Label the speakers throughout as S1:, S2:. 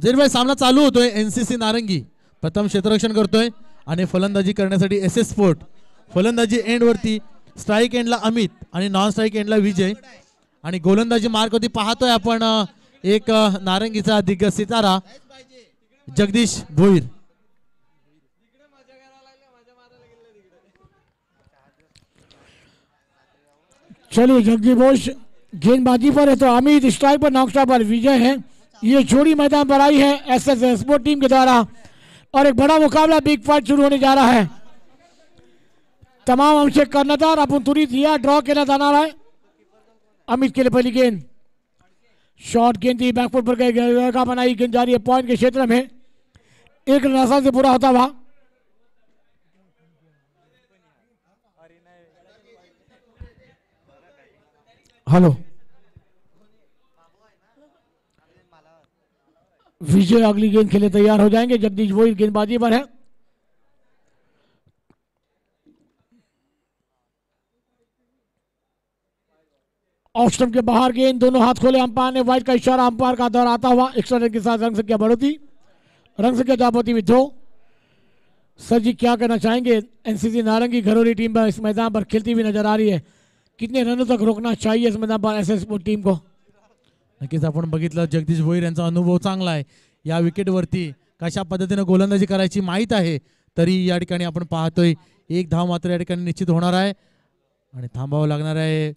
S1: जरीभाई सामना चालू होतोय. एनसीसी नारंगी प्रथम क्षेत्ररक्षण करतोय आणि फलंदाजी करण्यासाठी एसएस स्पोर्ट. फलंदाजी एंड वरती स्ट्राइक एंडला अमित आणि नॉन स्ट्राइक एंडला विजय. आणि गोलंदाजी मार्क वरती पाहतोय आपण एक नारंगीचा दिग्गज सितारा जगदीश भोईर.
S2: चलिए जगदीश बोस गेंदबाजी पर है तो अमित स्ट्राइक पर, नॉक पर विजय है. ये जोड़ी मैदान पर आई है एसएस स्पोर्ट टीम के द्वारा और एक बड़ा मुकाबला बिग फाइट शुरू होने जा रहा है. तमाम अंश कर्णधार आपण त्वरित या ड्रॉ केला जाणार आहे. अमित के लिए पहली गेंद, शॉर्ट गेंद थी, बैकफुट पर गई का बनाई गेंद जा रही है पॉइंट के क्षेत्र में. एक रन आसान से पूरा होता हुआ. हेलो विजय अगली गेंद के लिए तैयार हो जाएंगे. जगदीश वही गेंदबाजी पर है. ऑफ स्टंप के बाहर गेंद, दोनों हाथ खोले. अंपायर ने व्हाइट का इशारा, अंपायर का दौर आता हुआ. एक्स्ट्रा रन के साथ रंग संख्या बढ़ोती, रंग संख्या जापती विद दो. सर जी क्या कहना चाहेंगे? एनसीसी नारंगी घरोली टीम पर इस मैदान पर खेलती हुई नजर आ रही है. कितने रनों तक रोकना चाहिए इस मैदान पर एसएस स्पोर्ट टीम को?
S1: नक्कीच आपण बघितलं जगदीश भोईर यांचा अनुभव चांगला आहे. या विकेटवरती कशा पद्धतीने गोलंदाजी करायची माहीत आहे. तरी या ठिकाणी आपण पाहतोय एक धाव मात्र या ठिकाणी निश्चित होणार आहे आणि थांबावं लागणार आहे.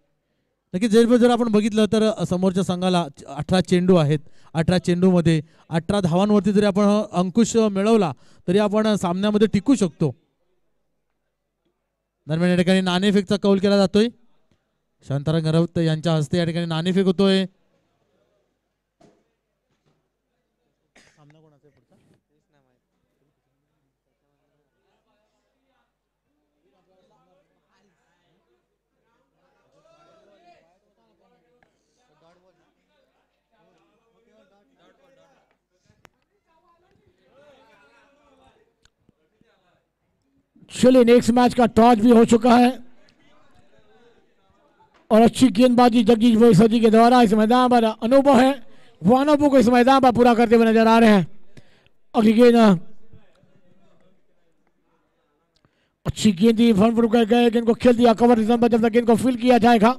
S1: नक्कीच जर आपण बघितलं तर समोरच्या संघाला 18 चेंडू आहेत. 18 चेंडूमध्ये 18 धावांवरती जरी आपण अंकुश मिळवला तरी आपण सामन्यामध्ये टिकू शकतो. दरम्यान या ठिकाणी नाणेफेकचा कौल केला जातोय. शांताराम गरवत यांच्या हस्ते या ठिकाणी नाणेफेक होतोय.
S2: चलिए नेक्स्ट मैच का टॉस भी हो चुका है और अच्छी गेंदबाजी जगदीश भाई सजी के द्वारा इस मैदान पर अनुभव है. वो अनुभव को इस मैदान पर पूरा करते हुए नजर आ रहे हैं. अगली गेंद अच्छी गेंद थी, फ्रंट फुट कर गए, गेंद को खेल दिया कवर रिजन पर. जब तक गेंद को फील किया जाएगा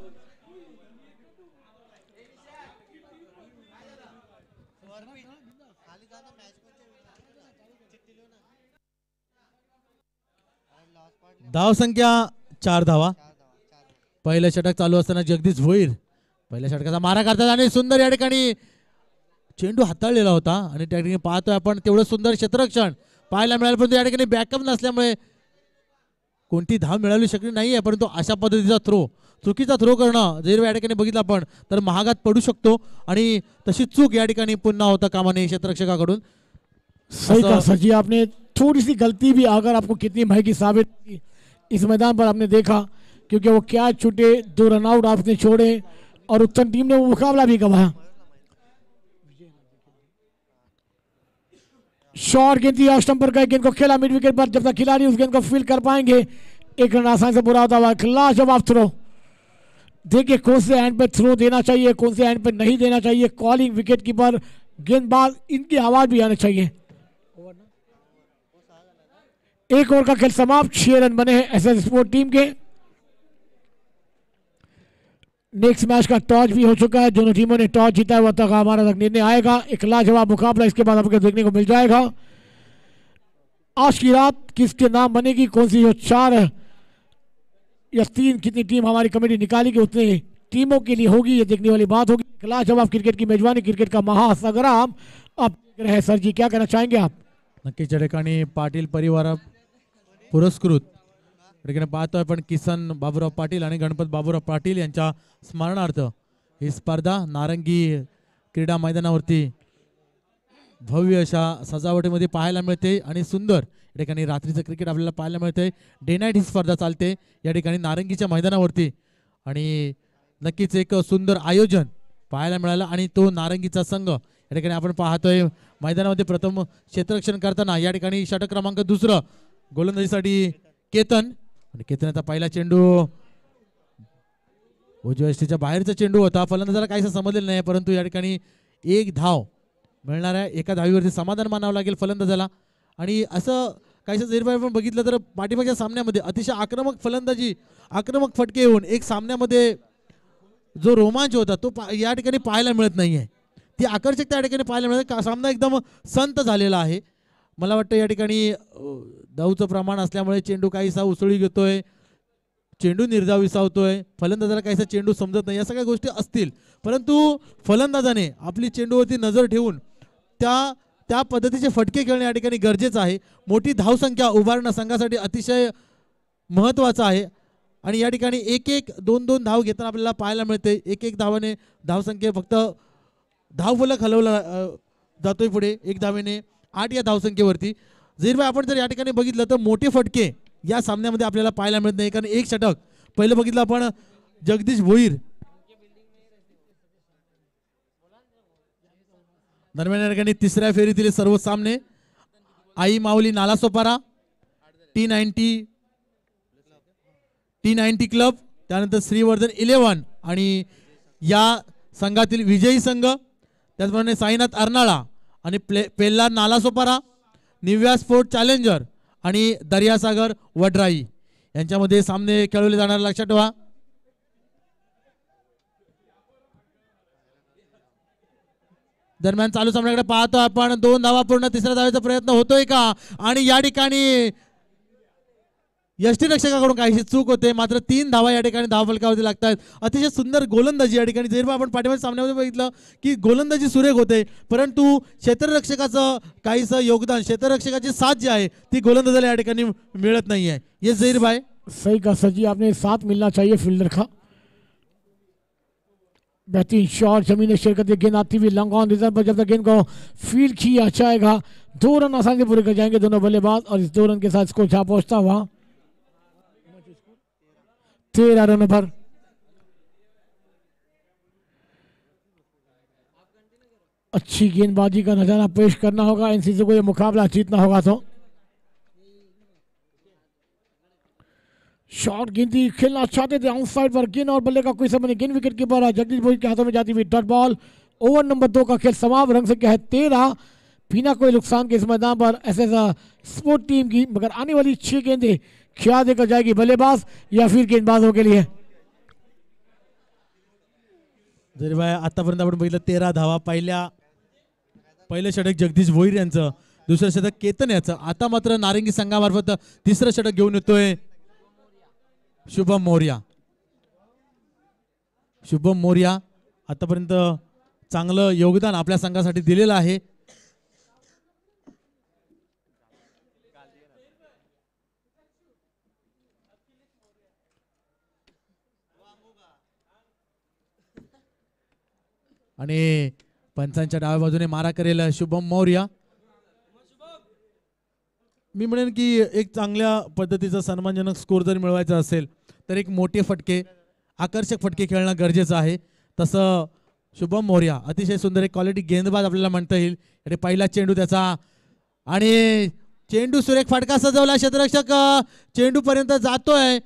S1: धाव संख्या 4 धावा. पहिलं षटक चालू असताना जगदीश भोईर पहिल्या षटकाचा मारा करतात आणि सुंदर या ठिकाणी चेंडू हाताळलेला होता आणि त्या ठिकाणी पाहतोय आपण तेवढं सुंदर क्षेत्ररक्षण पाहायला मिळालं. परंतु या ठिकाणी बॅकअप नसल्यामुळे कोणती धाव मिळाली शकली नाहीये. परंतु अशा पद्धतीचा थ्रो, चुकीचा थ्रो करणं जर या ठिकाणी बघितलं आपण तर महागात पडू शकतो आणि तशी चूक या ठिकाणी पुन्हा होता कामा नये क्षेत्ररक्षकाकडून.
S2: सही कहा सर जी आपने. थोड़ी सी गलती भी अगर आपको कितनी महंगी साबित की इस मैदान पर आपने देखा, क्योंकि वो कैच छूटे, 2 रन आउट आपने छोड़े और उत्तर टीम ने वो मुकाबला भी गंवाया. शॉर्ट गेंद थी, ऑफ स्टंप पर गए, गेंद को खेला मिड विकेट पर. जब तक खिलाड़ी उस गेंद को फील कर पाएंगे एक रन आसानी से पूरा होता हुआ. लास्ट जवाब थ्रो. देखिए कौन से एंड पे थ्रो देना चाहिए, कौन से एंड पे नहीं देना चाहिए. कॉलिंग विकेट कीपर, गेंदबाज, इनकी आवाज भी आनी चाहिए. एक ओवर का खेल समाप्त. 6 रन बने हैं एसएस स्पोर्ट टीम के. नेक्स्ट मैच का टॉस भी हो चुका है. दोनों टीमों ने टॉस जीता हुआ तक हमारा तक निर्णय आएगा. एक लाजवाब मुकाबला इसके बाद आपको देखने को मिल जाएगा. आज की रात किसके नाम बनेगी, कौन सी जो 4 या 3 कितनी टीम हमारी कमेटी निकालेगी उतनी टीमों के लिए होगी, ये देखने वाली बात होगी. लाजवाब क्रिकेट की मेजबानी, क्रिकेट का महासंग्राम आप देख रहे हैं. सर जी क्या कहना चाहेंगे आप?
S1: नक्कीच या ठिकाणी पाटील परिवार पुरस्कृत ठिकाणी पाहतोय आपण किसन बाबूराव पाटील आणि गणपत बाबूराव पाटील यांच्या स्मरणार्थ ही स्पर्धा नारंगी क्रीडा मैदानावरती भव्य अशा सजावटीमध्ये पाहायला मिळते आणि सुंदर या ठिकाणी रात्रीचं क्रिकेट आपल्याला पाहायला मिळते. डे नाईट ही स्पर्धा चालते या ठिकाणी नारंगीच्या मैदानावरती आणि नक्कीच एक सुंदर आयोजन पाहायला मिळालं आणि तो नारंगीचा संघ या ठिकाणी आपण पाहतोय मैदानामध्ये प्रथम क्षेत्ररक्षण करताना या ठिकाणी षटक क्रमांक 2 गोलंदाजीसाठी केतन आणि केतनचा पहिला चेंडू उजव्या यष्टीच्या बाहेरचा चेंडू होता. फलंदाजाला काहीच समजलेलं नाही परंतु या ठिकाणी एक धाव मिळणार आहे. एका धावीवरती समाधान मानावं लागेल फलंदाजाला. आणि असं काहीसं जरीबाई आपण बघितलं तर पाठीमागच्या सामन्यामध्ये अतिशय आक्रमक फलंदाजी, आक्रमक फटके येऊन एक सामन्यामध्ये जो रोमांच होता तो या ठिकाणी पाहायला मिळत नाही आहे. ती आकर्षकता या ठिकाणी पाहायला मिळते. सामना एकदम संत झालेला आहे. मला वाटतं या ठिकाणी धावचं प्रमाण असल्यामुळे चेंडू काहीसा उसळी घेतोय, चेंडू निर्धाव विसावतोय, फलंदाजाला काहीसा चेंडू समजत नाही, या सगळ्या गोष्टी असतील. परंतु फलंदाजाने आपली चेंडूवरती नजर ठेवून त्या पद्धतीचे फटके खेळणे या ठिकाणी गरजेचं आहे. मोठी धावसंख्या उभारणं संघासाठी अतिशय महत्त्वाचं आहे. आणि या ठिकाणी 1-1, 2-2 धाव घेताना आपल्याला पाहायला मिळते. 1-1 धावाने धावसंख्या फक्त धावफलक हलवला जातोय पुढे 1 धावेने 8 या धावसंख्येवरती. जहीरभाई आपण जर या ठिकाणी बघितलं तर मोठे फटके या सामन्यामध्ये आपल्याला पाहायला मिळत नाही. कारण एक षटक पहिलं बघितलं आपण जगदीश भोईर दरम्यान या ठिकाणी तिसऱ्या फेरीतील सर्व सामने आई माऊली नालासोपारा T90 क्लब, त्यानंतर श्रीवर्धन 11 आणि या संघातील विजयी संघ, त्याचप्रमाणे साईनाथ अर्नाळा आणि पेल्ला नालासोपारा, निव्या स्पोर्ट चॅलेंजर आणि दर्यासागर वडराई यांच्यामध्ये सामने खेळवले जाणार, लक्षात ठेवा. दरम्यान चालू सामन्याकडे पाहतो आपण. 2 धावा पूर्ण, तिसऱ्या धावेचा प्रयत्न होतोय का? आणि या ठिकाणी यष्टीरक्षकाकडून काहीशी चूक होते. मात्र 3 धावा या ठिकाणी धावफलकावरती लागतात. अतिशय सुंदर गोलंदाजी या ठिकाणी. जर आपण पाठीमागच्या सामन्यामध्ये बघितलं की गोलंदाजी सुरेख होते, परंतु क्षेत्ररक्षकाचं काहीसं योगदान, क्षेत्ररक्षकाची साथ जी आहे ती गोलंदाजाला या ठिकाणी मिळत नाही आहे. ये जहीर भाई
S2: सही कहा सर जी, आपने साथ मिलना चाहिए फील्डर का. बेहतरीन शॉट जमीन ने शेयर करते, गेंद आती हुई लॉन्ग ऑन रिजर्व पर, जब तक गेंद को फील्ड किया जाएगा 2 रन आसानी से पूरे कर जाएंगे दोनों बल्लेबाज. और इस 2 रन के साथ स्कोर जहां पहुंचता हुआ 13 रनों पर. अच्छी गेंदबाजी का नजारा पेश करना होगा एनसीसी को, यह मुकाबला जीतना होगा. तो शॉट गेंदी खेलना चाहते थे आउट साइड पर, गेंद और बल्ले का कोई समझ नहीं. गेंद विकेट कीपर जगदीश भोई के हाथों में जाती हुई डॉट बॉल. ओवर नंबर 2 का खेल समाप्त. रंग संख्या है 13. बिना कोई नुकसान के इस मैदान पर एसएस स्पोर्ट टीम की, मगर आने वाली 6 गेंदें क्या देकर जाएगी बल्लेबाज या फिर गेंदबाजों के लिए.
S1: जरी भाई आतापर्यंत आपण बघितलं 13 धावा. पहिलं षटक जगदीश भोईर यांचं, दुसरं षटक केतन याचं. आता मात्र नारंगी संघामार्फत तिसरं षटक घेऊन येतोय शुभम मोर्या. शुभम मोर्या आतापर्यंत चांगलं योगदान आपल्या संघासाठी दिलेलं आहे. आणि पंचांच्या डाव्या बाजूने मारा करेल शुभम मौर्य. मी म्हणेन की एक चांगल्या पद्धतीचा सन्मानजनक स्कोर जर मिळवायचा असेल तर एक मोठे फटके, आकर्षक फटके खेळणं गरजेचं आहे. तसं शुभम मौर्य अतिशय सुंदर एक क्वालिटी गेंदबाज आपल्याला म्हणता येईल. आणि पहिला चेंडू त्याचा, आणि चेंडू सुरेख फटका सजवला. क्षेत्ररक्षक चेंडू पर्यंत जातोय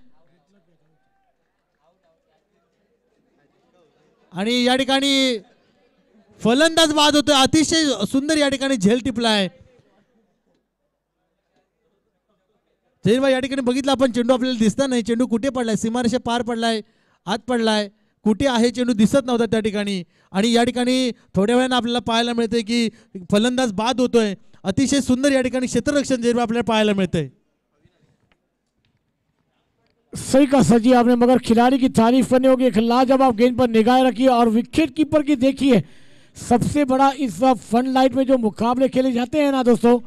S1: आणि या ठिकाणी फलंदाज बाद होतोय. अतिशय सुंदर या ठिकाणी झेल टिपलाय. जहीर भाई या ठिकाणी बघितलं आपण, चेंडू आपल्याला दिसता नाही. चेंडू कुठे पडलाय? सीमारेषे पार पडलाय, आत पडलाय, कुठे आहे चेंडू दिसत नव्हता त्या ठिकाणी. आणि या ठिकाणी थोड्या वेळानं आपल्याला पाहायला मिळतंय की फलंदाज बाद होतोय. अतिशय सुंदर या ठिकाणी क्षेत्ररक्षण जहीर भाई आपल्याला पाहायला मिळतंय.
S2: सही कहा सर जी आपने, मगर खिलाड़ी की तारीफ करनी होगी. एक लाजवाब गेंद पर निगाह रखी और विकेट कीपर की देखिए. सबसे बड़ा इस फन लाइट में जो मुकाबले खेले जाते हैं ना दोस्तों,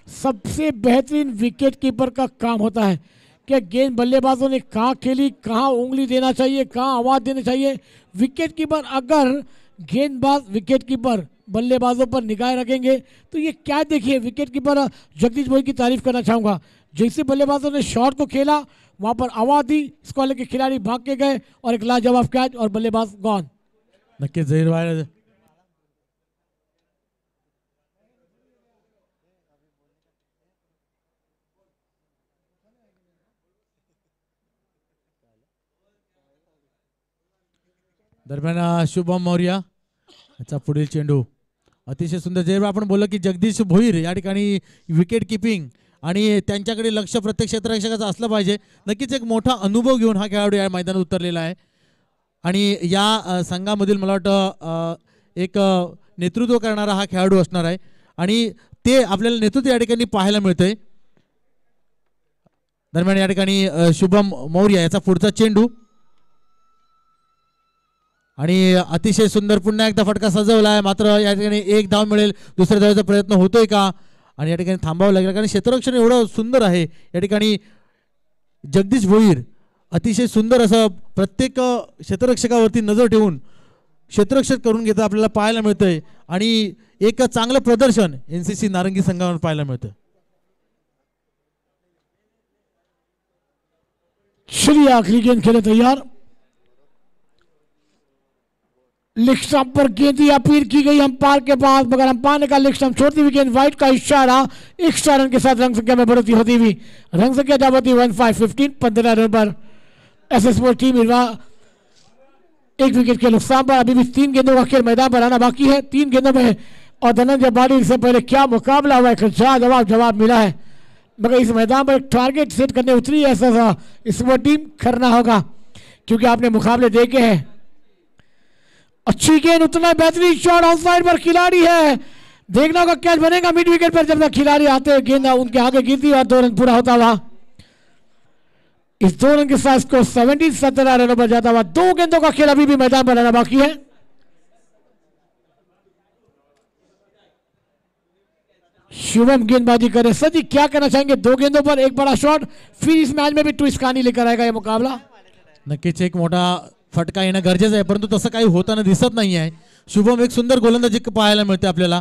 S2: सबसे बेहतरीन विकेट कीपर का काम होता है कि गेंद बल्लेबाजों ने कहाँ खेली, कहाँ उंगली देना चाहिए, कहाँ आवाज़ देनी चाहिए. विकेट कीपर, अगर गेंदबाज विकेट कीपर बल्लेबाजों पर निगाह रखेंगे तो ये क्या देखिए. विकेट कीपर जगदीश भोई की तारीफ करना चाहूँगा. जैसे बल्लेबाजों ने शॉट को खेला वहाँ पर आवाज़ दी, इसको लेकर खिलाड़ी भाग के गए और एक लाजवाब कैच और बल्लेबाज गॉन.
S1: नक्कीच जहीर भाई दरम्यान शुभम मौर्य याचा पुढील चेंडू अतिशय सुंदर. जे आपण बोललो की जगदीश भोईर या ठिकाणी विकेट किपिंग आणि त्यांच्याकडे लक्ष प्रत्येक क्षेत्ररक्षकाचं असलं पाहिजे. नक्कीच एक मोठा अनुभव घेऊन हा खेळाडू या मैदानात उतरलेला आहे आणि या संघामधील मला वाटतं एक नेतृत्व करणारा हा खेळाडू असणार आहे आणि ते आपल्याला नेतृत्व या ठिकाणी पाहायला मिळतंय. दरम्यान या ठिकाणी शुभम मौर्य याचा पुढचा चेंडू आणि अतिशय सुंदर पुन्हा एकदा फटका सजवला आहे. मात्र या ठिकाणी एक धाव मिळेल, दुसऱ्या धावाचा प्रयत्न होतोय का आणि या ठिकाणी थांबावं लागेल कारण क्षेत्ररक्षण एवढं सुंदर आहे. या ठिकाणी जगदीश भोईर अतिशय सुंदर असं प्रत्येक क्षेत्ररक्षकावरती नजर ठेवून क्षेत्ररक्षक करून घेता आपल्याला पाहायला मिळतंय आणि एक चांगलं प्रदर्शन NCC नारंगी संघावर पाहायला मिळतं.
S2: चलिए आखिरी गेंद खेले तैयार. लेग स्टंप पर गेंद अपील की गई अंपायर के पास, मगर अंपायर ने कहा लेग स्टंप छोड़ती हुई गेंद वाइट का इशारा. एक्स्ट्रा रन के साथ रन संख्या में बढ़ोतरी होती हुई रन संख्या जाती 15-15 15 रन पर SS स्पोर्ट्स टीम एक विकेट के नुकसान पर. अभी भी 3 गेंदों का खेल मैदान पर आना बाकी है. 3 गेंदों में और धनंजय बाड़ी से पहले क्या मुकाबला हुआ है, जवाब मिला है, मगर इस मैदान पर एक टारगेट सेट करने उतरी है ऐसा स्पोर्ट्स टीम. करना होगा क्योंकि आपने मुकाबले देखे हैं. अच्छी गेंद, उतना बेहतरीन शॉट ऑफ साइड पर खिलाड़ी है. देखना होगा कैच बनेगा मिड विकेट पर. जब तक खिलाड़ी आते हैं गेंद उनके आगे गिरती और 2 रन पूरा होता हुआ. इस 2 रन के साथ स्कोर 17 रनों पर जाता हुआ. 2 गेंदों का खेल अभी भी मैदान पर रहना बाकी है. शुभम गेंदबाजी करे. सजी क्या कहना चाहेंगे? 2 गेंदों पर एक बड़ा शॉट, फिर इस मैच में भी ट्विस्ट कहानी लेकर आएगा यह मुकाबला.
S1: नक्कीच एक मोठा फटका येणं गरजेचं आहे परंतु तसं काही होताना दिसत नाही आहे. शुभम एक सुंदर गोलंदाजी पाहायला मिळते आपल्याला.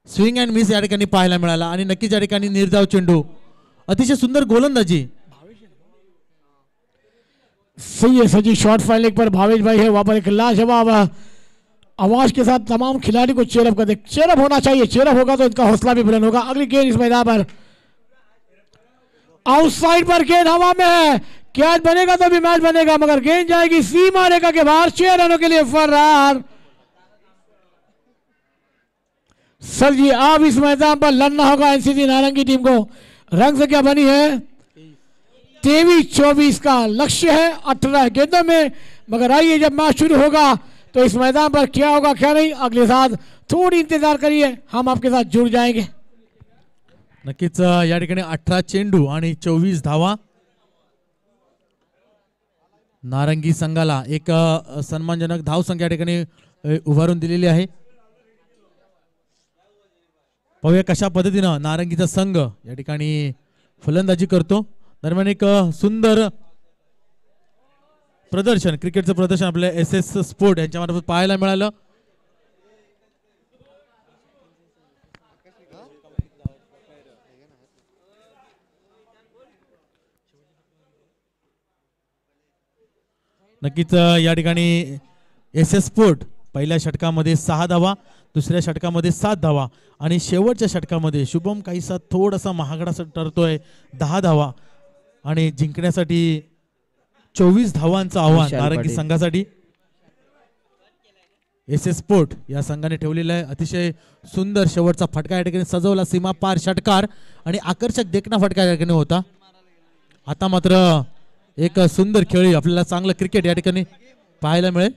S1: स्विंग अँड मिस या ठिकाणी पाहायला मिळाला आणि नक्कीच या ठिकाणी निर्धाव चेंडू, अतिशय सुंदर गोलंदाजी.
S2: सही है सजी. शॉट फाइनल पर भावेश भाई है वहां पर एक लाजवाब आवाज के साथ तमाम खिलाड़ी को चेयरअप कर दे. चेयरअप होना चाहिए, चेयरअप होगा तो इनका हौसला भी बुलंद होगा. अगली गेंद इस मैदान पर आउटसाइड पर गेंद हवा में है. कैच बनेगा तो भी मैच बनेगा, मगर गेंद जाएगी सीमा रेखा के बाहर. 6 रनों के लिए फरार. सर जी अब इस मैदान पर लड़ना होगा NCC नारंगी टीम को. रंग संख्या बनी है 23-24 का लक्ष्य है 18 गेंदों में. मगर आइए जब मैच शुरू होगा तो इस मैदान पर क्या होगा क्या नहीं अगले साथ थोड़ी इंतजार करिए, हम आपके साथ जुड़ जाएंगे.
S1: नक्कीच या ठिकाणी 18 चेंडू आणि 24 धावा. नारंगी संघाला एक सन्मानजनक धाव संख्या या ठिकाणी उभारून दिलेली आहे. पाहूया कशा पद्धतीनं नारंगीचा संघ या ठिकाणी फलंदाजी करतो. दरम्यान एक सुंदर प्रदर्शन, क्रिकेटचं प्रदर्शन आपल्या SS स्पोर्ट यांच्यामार्फत पाहायला मिळालं. नक्कीच या ठिकाणी SS स्पोर्ट पहिल्या षटकामध्ये 6 धावा, दुसऱ्या षटकामध्ये 7 धावा आणि शेवटच्या षटकामध्ये शुभम काहीसा थोडासा महागडा ठरतोय 10 धावा आणि जिंकण्यासाठी 24 धावांचं आव्हान नारंगी संघासाठी. SS स्पोर्ट या संघाने ठेवलेला आहे. अतिशय सुंदर शेवटचा फटका या ठिकाणी सजवला, सीमा पार षटकार आणि आकर्षक देखणा फटका या ठिकाणी होता. आता मात्र एक सुंदर खेळी आपल्याला चांगलं क्रिकेट या ठिकाणी पाहायला मिळेल.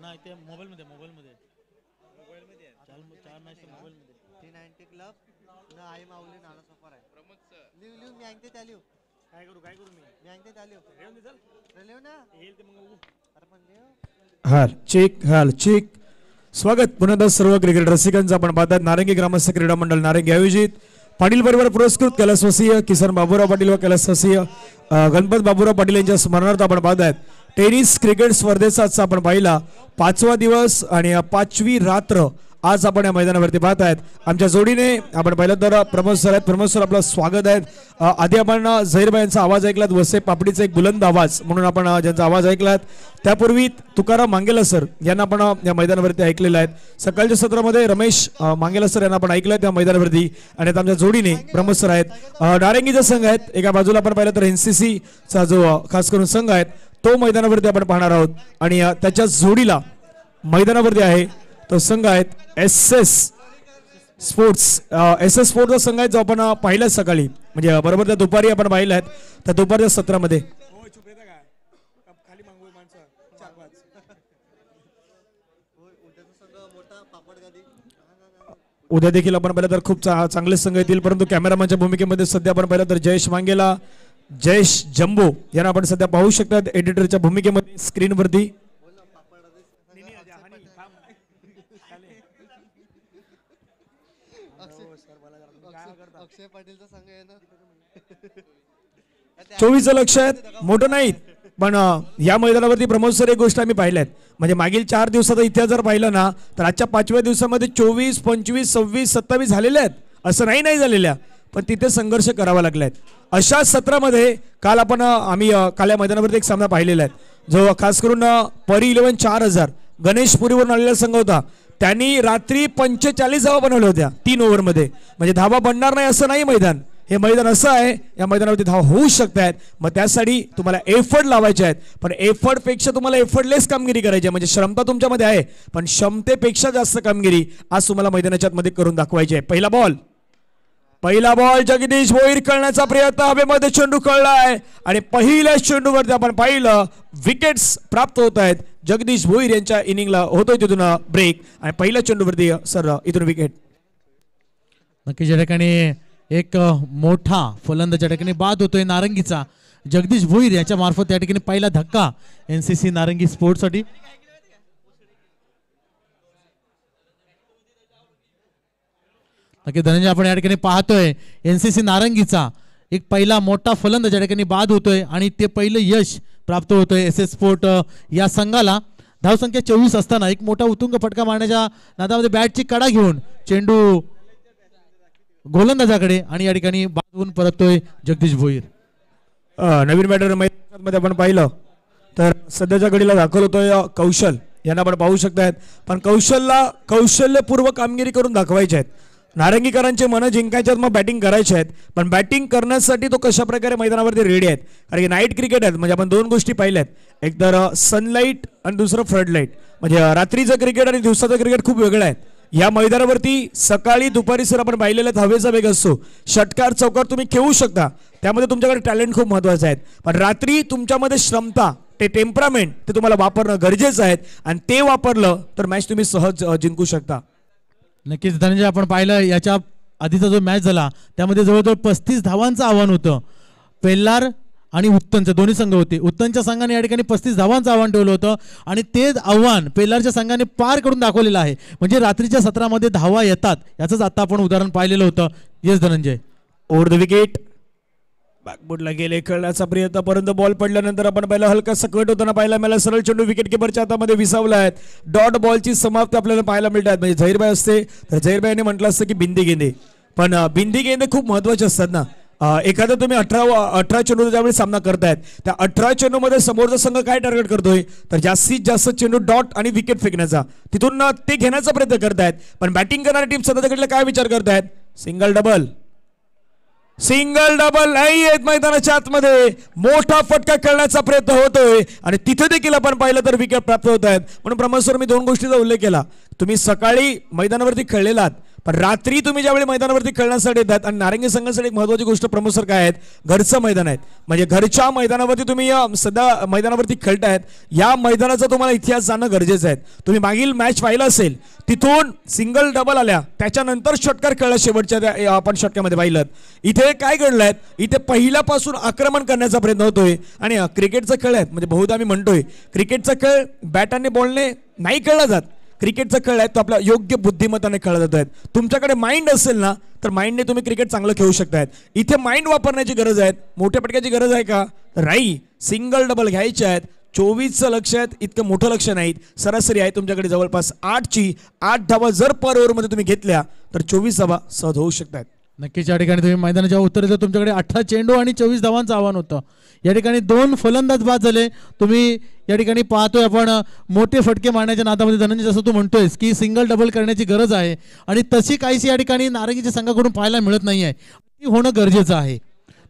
S1: नाही ते मोबाईल मध्ये चार मॅच मोबाईल मध्ये
S3: 390 क्लब ना आई माऊली नाला सफर आहे. लिव मी ऐकते त्या लिव काय करू मी ऐकते त्या लिव रेल्वे ना येईल ते मग अरे पण
S4: हाल चेक. स्वागत पुन्हा सर्व क्रिकेट रसिकांचं. आपण पाहतात नारंगी ग्रामस्थ क्रीडा मंडळ नारंगी आयोजित पाटील परिवार पुरस्कृत कैलासवासीय किसन बाबूराव पाटील व कैलासवासीय गणपत बाबूराव पाटील यांच्या स्मरणार्थ आपण पाहतात टेनिस क्रिकेट स्पर्धेचा आपण पाहिला 5वा दिवस आणि 5वी रात्र आज आपण या मैदानावरती पाहत आहेत. आमच्या जोडीने आपण पाहिलं तर प्रमोद सर आहेत. प्रमोद सर आपलं स्वागत आहे. आधी आपण झहीरबाई यांचा आवाज ऐकलात, वसे पापडीचा एक बुलंद आवाज म्हणून आपण ज्यांचा आवाज ऐकलात. त्यापूर्वी तुकाराम मांगेला सर यांना आपण या मैदानावरती ऐकलेलं आहे. सकाळच्या सत्रामध्ये रमेश मांगेला सर यांना आपण ऐकलं त्या मैदानावरती. आणि आता आमच्या जोडीने प्रमोद सर आहेत. नारंगीचा संघ आहेत. एका बाजूला आपण पाहिलं तर NCC चा जो खास करून संघ आहे तो मैदानावरती आपण पाहणार आहोत. आणि त्याच्या जोडीला मैदानावरती आहे तो संघ आहेत SS स्पोर्ट्स. SS स्पोर्ट्सचा संघ आहे जो आपण पाहिलाच सकाळी, म्हणजे बरोबर त्या दुपारी आपण पाहिला आहे त्या दुपारच्या सत्रामध्ये. उद्या देखील आपण पाहिलं तर खूप चांगले संघ येतील. परंतु कॅमेरामॅनच्या भूमिकेमध्ये सध्या आपण पाहिलं तर जयेश मांगेला, जयेश जम्बो यांना आपण सध्या पाहू शकतात एडिटरच्या भूमिकेमध्ये स्क्रीनवरती.
S3: अक्षय पाटीलचा संघ आहे ना.
S4: 24 लक्ष आहेत, मोठं नाहीत. पण या मैदानावरती प्रमोद सर एक गोष्ट आम्ही पाहिल्यात, म्हणजे मागील 4 दिवसाचा इतिहास जर पाहिला ना तर आजच्या 5व्या दिवसामध्ये 24, 25, 26, 27 झालेले आहेत. असं नाही झालेल्या, पण तिथे संघर्ष करावा लागलाय. अशा सत्रामध्ये काल आम्ही काल या मैदानावरती एक सामना पाहिलेला आहे जो खास करून परी 11 4000 गणेशपुरीवरून आलेला संघ होता. त्यांनी रात्री 45 धावा बनवल्या होत्या 3 ओव्हरमध्ये. म्हणजे धावा बनणार नाही असं नाही मैदान. हे मैदान असं आहे, या मैदानावरती धावा होऊ शकतात. मग त्यासाठी तुम्हाला एफर्ट लावायचे आहेत. पण एफर्ट पेक्षा तुम्हाला एफर्टलेस कामगिरी करायची आहे. म्हणजे क्षमता तुमच्यामध्ये आहे पण क्षमतेपेक्षा जास्त कामगिरी आज तुम्हाला मैदानाच्या आतमध्ये करून दाखवायची आहे. पहिला बॉल जगदीश भोईर खेळण्याचा प्रयत्न, हवेमध्ये चेंडू कळलाय आणि पहिल्या चेंडूवरती आपण पाहिलं विकेट्स प्राप्त होत आहेत. जगदीश भोईर यांच्या इनिंगला होतोय तिथून ब्रेक आणि पहिल्या चेंडूवरती सर इथून विकेट.
S1: नक्कीच या ठिकाणी एक मोठा फलंदाज या ठिकाणी बाद होतोय नारंगीचा. जगदीश भोईर याच्या मार्फत या ठिकाणी पहिला धक्का NCC नारंगी स्पोर्ट्स साठी. नक्की धनंजय आपण या ठिकाणी पाहतोय NCC नारंगीचा एक पहिला मोठा फलंदाज या ठिकाणी बाद होतोय आणि ते पहिलं यश प्राप्त होतोय SS स्पोर्ट या संघाला. धावसंख्या 24 असताना एक मोठा उतुंग फटका मारण्याच्या नादामध्ये बॅटची कडा घेऊन चेंडू गोलंदाजाकडे आणि या ठिकाणी बाद होऊन परततोय जगदीश भोईर.
S4: नवीन बॅटर मैदानामध्ये आपण पाहिलं तर सध्याच्या घडीला दाखल होतोय कौशल यांना आपण पाहू शकतायत. पण कौशल्यपूर्वक कामगिरी करून दाखवायचे आहेत. नारंगीकरांचे मन जिंकायचे आहेत, मग बॅटिंग करायचे आहेत. पण बॅटिंग करण्यासाठी तो कशा प्रकारे मैदानावरती रेडी आहेत. कारण की नाईट क्रिकेट आहेत, म्हणजे आपण 2 गोष्टी पाहिल्यात. एक तर सनलाईट आणि दुसरं फ्लड लाईट. म्हणजे रात्रीचं क्रिकेट आणि दिवसाचं क्रिकेट खूप वेगळं आहे. या मैदानावरती सकाळी दुपारी सर आपण पाहिलेलं हवेचा वेग असतो. षटकार चौकार तुम्ही खेळू शकता, त्यामध्ये तुमच्याकडे टॅलेंट खूप महत्वाचं आहे. पण रात्री तुमच्यामध्ये क्षमता, ते टेम्परामेंट ते तुम्हाला वापरणं गरजेचं आहे आणि ते वापरलं तर मॅच तुम्ही सहज जिंकू शकता.
S1: नक्कीच धनंजय आपण पाहिलं याच्या आधीचा जो मॅच झाला त्यामध्ये जवळजवळ 35 धावांचं आव्हान होतं. पेल्लार आणि उत्तनचे दोन्ही संघ होते. उत्तनच्या संघाने या ठिकाणी 35 धावांचं आव्हान ठेवलं होतं आणि तेच आव्हान पेल्लारच्या संघाने पार करून दाखवलेलं आहे. म्हणजे रात्रीच्या सत्रामध्ये धावा येतात याचंच आता आपण उदाहरण पाहिलेलं होतं. Yes Dhananjay.
S4: Over the wicket बॅकबोर्डला गेले, खेळण्याचा प्रयत्न, परंतु बॉल पडल्यानंतर आपण पहिला हलकासा कट होताना पाहायला मिळाला. सरळ चेंडू विकेट किपरच्या हातामध्ये विसावला आहे. डॉट बॉलची समाप्ती आपल्याला पाहायला मिळतात. म्हणजे झहीरबाई असते तर झहीरबाईने म्हटलं असतं की बिंदी गेंदे, पण बिंदी गेंदे खूप महत्वाचे असतात ना. एखादा तुम्ही 18 चेंडू ज्यावेळी सामना करतायत त्या 18 चेंडूमध्ये समोरचा संघ काय टार्गेट करतोय तर जास्तीत जास्त चेंडू डॉट आणि विकेट फेकण्याचा, तिथून ते घेण्याचा प्रयत्न करतायत. पण बॅटिंग करणारी टीम सध्याकडे काय विचार करतायत, सिंगल डबल नाही आहेत. मैदानाच्या आतमध्ये मोठा फटका खेळण्याचा प्रयत्न होतोय आणि तिथे देखील आपण पाहिलं तर विकेट प्राप्त होत आहेत. म्हणून प्रमोद सर मी 2 गोष्टीचा उल्लेख केला. तुम्ही सकाळी मैदानावरती खेळलेलात, पण रात्री तुम्ही ज्यावेळी मैदानावरती खेळण्यासाठी येतात आणि नारंगी संघासाठी एक महत्वाची गोष्ट प्रमोद सर काय आहेत, घरचं मैदान आहेत. म्हणजे घरच्या मैदानावरती तुम्ही सध्या मैदानावरती खेळतायत. या मैदानाचा तुम्हाला इतिहास जाणं गरजेचं आहे. तुम्ही मागील मॅच पाहिला असेल, तिथून सिंगल डबल आल्या, त्याच्यानंतर षटकार खेळला शेवटच्या आपण षटकामध्ये पाहिलं. इथे काय घडलंय, इथे पहिल्यापासून आक्रमण करण्याचा प्रयत्न होतोय आणि क्रिकेटचा खेळ आहे. म्हणजे बहुधा आम्ही म्हणतोय क्रिकेटचा खेळ बॅट आणि बॉलने नाही खेळला जात. क्रिकेटचा खेळ आहे तो आपल्या योग्य बुद्धिमत्ताने खेळला जात आहेत. तुमच्याकडे माइंड असेल ना तर माइंडने तुम्ही क्रिकेट चांगलं खेळू शकतायत. इथे माइंड वापरण्याची गरज आहे, मोठ्या पटक्याची गरज आहे का, राई सिंगल डबल घ्यायचे आहेत. 24चं लक्ष आहे, इतकं मोठं लक्ष नाहीत. सरासरी आहे तुमच्याकडे जवळपास 8 धावा जर पर ओव्हरमध्ये तुम्ही घेतल्या तर 24 धावा सहज होऊ शकतात.
S1: नक्कीच या ठिकाणी तुम्ही मैदानाच्या उत्तरेत तुमच्याकडे 18 चेंडू आणि 24 धावांचं आव्हान होतं. या ठिकाणी 2 फलंदाज बाद झाले. तुम्ही या ठिकाणी पाहतोय आपण मोठे फटके मारण्याच्या नादामध्ये धनंजय जसं तू म्हणतोयस की सिंगल डबल करण्याची गरज आहे आणि तशी काहीशी या ठिकाणी नारंगीच्या संघाकडून पाहायला मिळत नाही आहे. ती होणं गरजेचं आहे.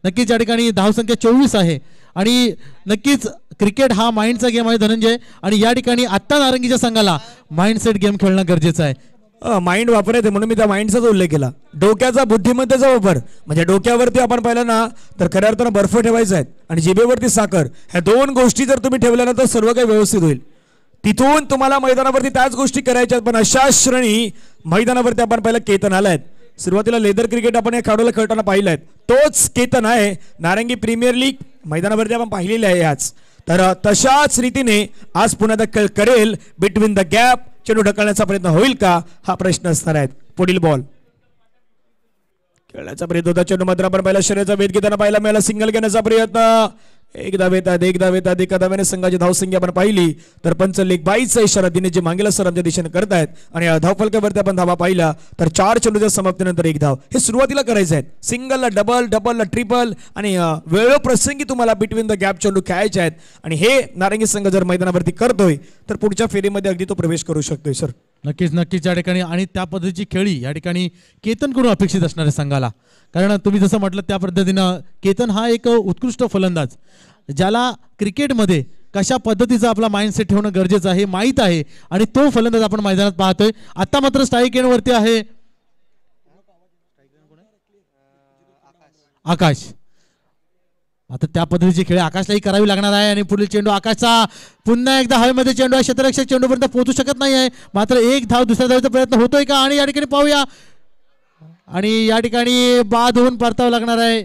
S1: नक्कीच या ठिकाणी धावसंख्या 24 आहे आणि नक्कीच क्रिकेट हा माइंडचा गेम आहे धनंजय आणि या ठिकाणी आत्ता नारंगीच्या संघाला माइंडसेट गेम खेळणं गरजेचं आहे.
S4: माइंड वापरायचं म्हणून मी त्या माइंडचाच उल्लेख केला. डोक्याचा बुद्धिमत्तेचा वापर म्हणजे डोक्यावरती आपण पाहिलं ना तर खऱ्या अर्थानं बर्फ ठेवायचा आहे आणि जिभेवरती साखर, ह्या 2 गोष्टी जर तुम्ही ठेवल्या ना तर सर्व काही व्यवस्थित होईल. तिथून तुम्हाला मैदानावरती त्याच गोष्टी करायच्या. पण अशा श्रेणी मैदानावरती आपण पाहिलं केतन आलायत. सुरुवातीला लेदर क्रिकेट आपण या खेळाडूला खेळताना पाहिलं आहे, तोच केतन आहे. नारंगी प्रीमियर लीग मैदानावरती आपण पाहिलेली आहे आज. तर तशाच रीतीने आज पुन्हा खेळ करेल. बिटवीन द गॅप चेंडू ढकलण्याचा प्रयत्न होईल का हा प्रश्न असणार आहे. पुढील बॉल खेळण्याचा प्रयत्न होता. चेंडू मात्र आपण पहिला शरीराचा वेध घेताना पाहायला मिळाला. सिंगल घेण्याचा प्रयत्न. एक धाव येतात. एका धाव्याने संघाची धावसंख्या आपण पाहिली तर पंच लेग बाईचा इशारा दिने जे मागेला सरांच्या दिशेने करतायत आणि धावफलकावरती आपण धावा पाहिला तर 4 चेंडूच्या समाप्तीनंतर 1 धाव. हे सुरुवातीला करायचं आहे. सिंगलला डबल, डबलला ट्रिपल आणि वेळोप्रसंगी तुम्हाला बिटवीन द गॅप चेंडू खेळायचे आहेत आणि हे नारंगी संघ जर मैदानावरती करतोय तर पुढच्या फेरीमध्ये अगदी तो प्रवेश करू शकतोय. सर
S1: नक्कीच या ठिकाणी आणि त्या पद्धतीची खेळी या ठिकाणी केतनकडून अपेक्षित असणार आहे संघाला. कारण तुम्ही जसं म्हटलं त्या पद्धतीनं केतन हा एक उत्कृष्ट फलंदाज ज्याला क्रिकेटमध्ये कशा पद्धतीचा आपला माइंडसेट ठेवणं गरजेचं आहे माहीत आहे आणि तो फलंदाज आपण मैदानात पाहतोय. आता मात्र स्ट्राईक एंडवरती आहे आकाश. आता त्या पद्धतीची खेळ आकाशलाही करावी लागणार आहे आणि पुढील चेंडू आकाशचा पुन्हा एकदा हवेमध्ये चेंडू आहे. क्षेत्ररक्षक चेंडूपर्यंत पोहोचू शकत नाही आहे. मात्र 1 धाव दुसऱ्या धावेचा प्रयत्न होतोय का आणि या ठिकाणी पाहूया आणि या ठिकाणी बाद होऊन परतावं लागणार आहे